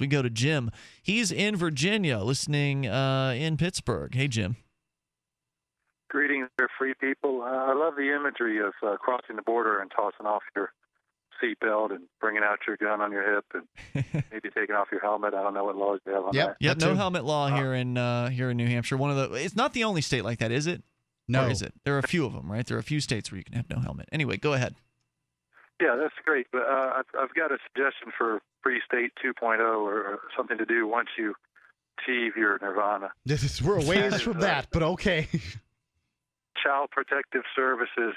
We go to Jim. He's in Virginia, listening in Pittsburgh. Hey, Jim. Greetings, there, free people. I love the imagery of crossing the border and tossing off your seatbelt and bringing out your gun on your hip and maybe taking off your helmet. I don't know what laws they have on that. Yep, no helmet law here in New Hampshire. It's not the only state like that, is it? No. Or is it? There are a few of them, right? There are a few states where you can have no helmet. Anyway, go ahead. Yeah, that's great. But I've got a suggestion for Free State 2.0 or something to do once you achieve your nirvana. We're a ways from that, but okay. Child Protective Services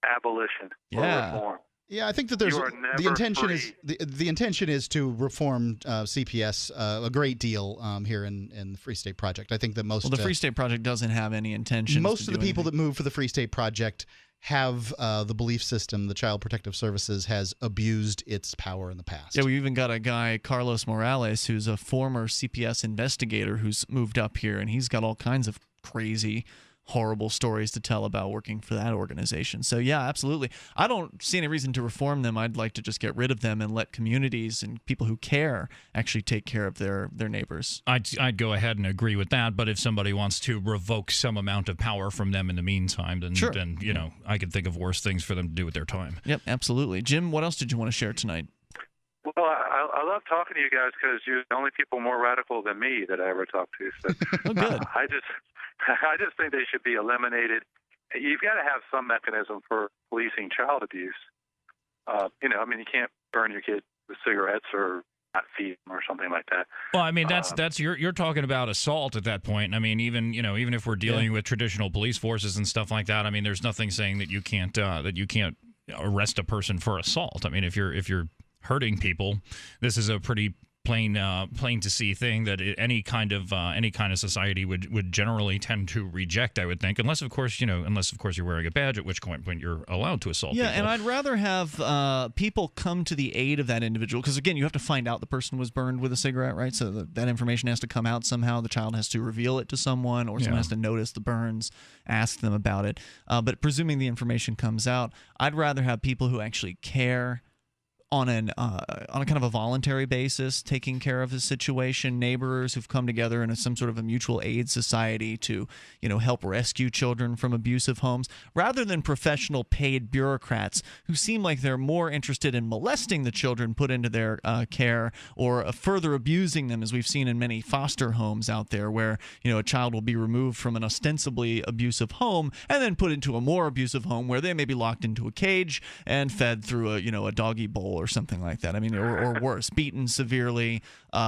abolition or reform. Yeah, I think that there's the intention is to reform CPS a great deal here in the Free State Project. I think that most the Free State Project doesn't have any intention. Most of the people that move for the Free State Project have the belief system the Child Protective Services has abused its power in the past. Yeah, we even got a guy, Carlos Morales, who's a former CPS investigator who's moved up here, and he's got all kinds of crazy, horrible stories to tell about working for that organization. So yeah, absolutely. I don't see any reason to reform them. I'd like to just get rid of them and let communities and people who care actually take care of their neighbors. I'd go ahead and agree with that, but if somebody wants to revoke some amount of power from them in the meantime, then, sure. then I could think of worse things for them to do with their time. Yep, absolutely. Jim, what else did you want to share tonight? Well, I love talking to you guys because you're the only people more radical than me that I ever talk to. So oh, good. I just think they should be eliminated. You've got to have some mechanism for policing child abuse. You can't burn your kid with cigarettes or not feed them or something like that. Well, I mean, that's you're talking about assault at that point. I mean, even if we're dealing with traditional police forces and stuff like that, I mean, there's nothing saying that you can't arrest a person for assault. I mean, if you're hurting people, this is a pretty plain to see thing that any kind of society would generally tend to reject, I would think, unless of course you're wearing a badge, at which point you're allowed to assault people. And I'd rather have people come to the aid of that individual, because again, you have to find out the person was burned with a cigarette, right? So that information has to come out somehow. The child has to reveal it to someone, or someone has to notice the burns, ask them about it. But presuming the information comes out, I'd rather have people who actually care on a kind of a voluntary basis, taking care of the situation, neighbors who've come together in some sort of a mutual aid society to, help rescue children from abusive homes, rather than professional paid bureaucrats who seem like they're more interested in molesting the children put into their care or further abusing them, as we've seen in many foster homes out there, where a child will be removed from an ostensibly abusive home and then put into a more abusive home where they may be locked into a cage and fed through a doggy bowl or something like that. I mean, or worse, beaten severely,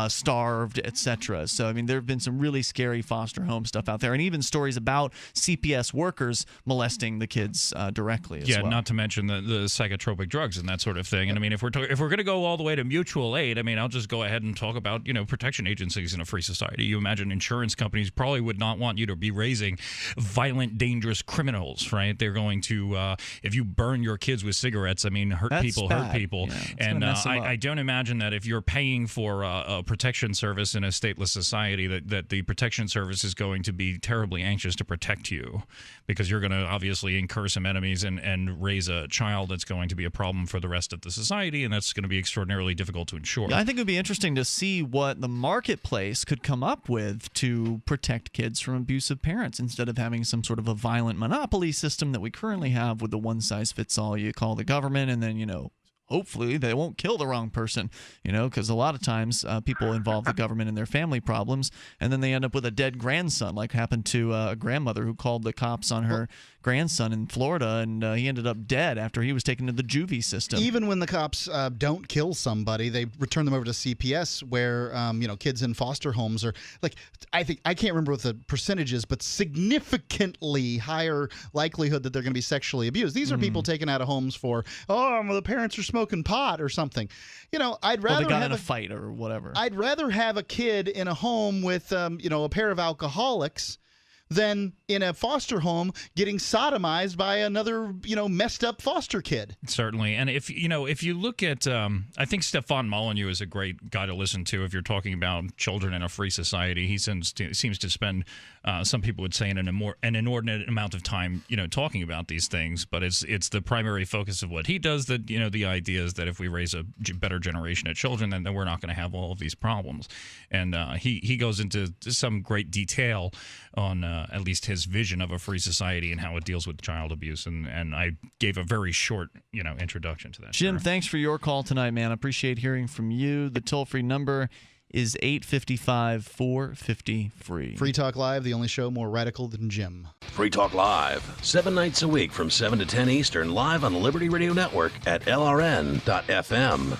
starved, etc. So, I mean, there have been some really scary foster home stuff out there, and even stories about CPS workers molesting the kids directly as well. Not to mention the psychotropic drugs and that sort of thing. And I mean, if we're going to go all the way to mutual aid, I mean, I'll just go ahead and talk about protection agencies in a free society. You imagine insurance companies probably would not want you to be raising violent, dangerous criminals, right? They're going to, if you burn your kids with cigarettes, I mean, hurt people. Yeah. And I don't imagine that if you're paying for a protection service in a stateless society, that the protection service is going to be terribly anxious to protect you, because you're going to obviously incur some enemies and raise a child that's going to be a problem for the rest of the society, and that's going to be extraordinarily difficult to ensure. Yeah, I think it would be interesting to see what the marketplace could come up with to protect kids from abusive parents, instead of having some sort of a violent monopoly system that we currently have with the one-size-fits-all. You call the government, and then, hopefully they won't kill the wrong person, because a lot of times people involve the government in their family problems, and then they end up with a dead grandson, like happened to a grandmother who called the cops on her grandson in Florida, and he ended up dead after he was taken to the juvie system. Even when the cops don't kill somebody, they return them over to CPS, where kids in foster homes are, like, I can't remember what the percentage is, but significantly higher likelihood that they're going to be sexually abused. These are people taken out of homes for, the parents are smoking pot or something. I'd rather they got have in a fight or whatever. I'd rather have a kid in a home with a pair of alcoholics than in a foster home getting sodomized by another, messed up foster kid. Certainly. And if you look at, I think Stefan Molyneux is a great guy to listen to if you're talking about children in a free society. He seems to spend, some people would say, an inordinate amount of time, talking about these things. But it's the primary focus of what he does. That the idea is that if we raise a better generation of children, then we're not going to have all of these problems. And he goes into some great detail on at least his vision of a free society and how it deals with child abuse. And I gave a very short, introduction to that. Jim, thanks for your call tonight, man. I appreciate hearing from you. The toll-free number is 855-450-FREE. Free Talk Live, the only show more radical than Jim. Free Talk Live, 7 nights a week from 7 to 10 Eastern, live on the Liberty Radio Network at LRN.FM.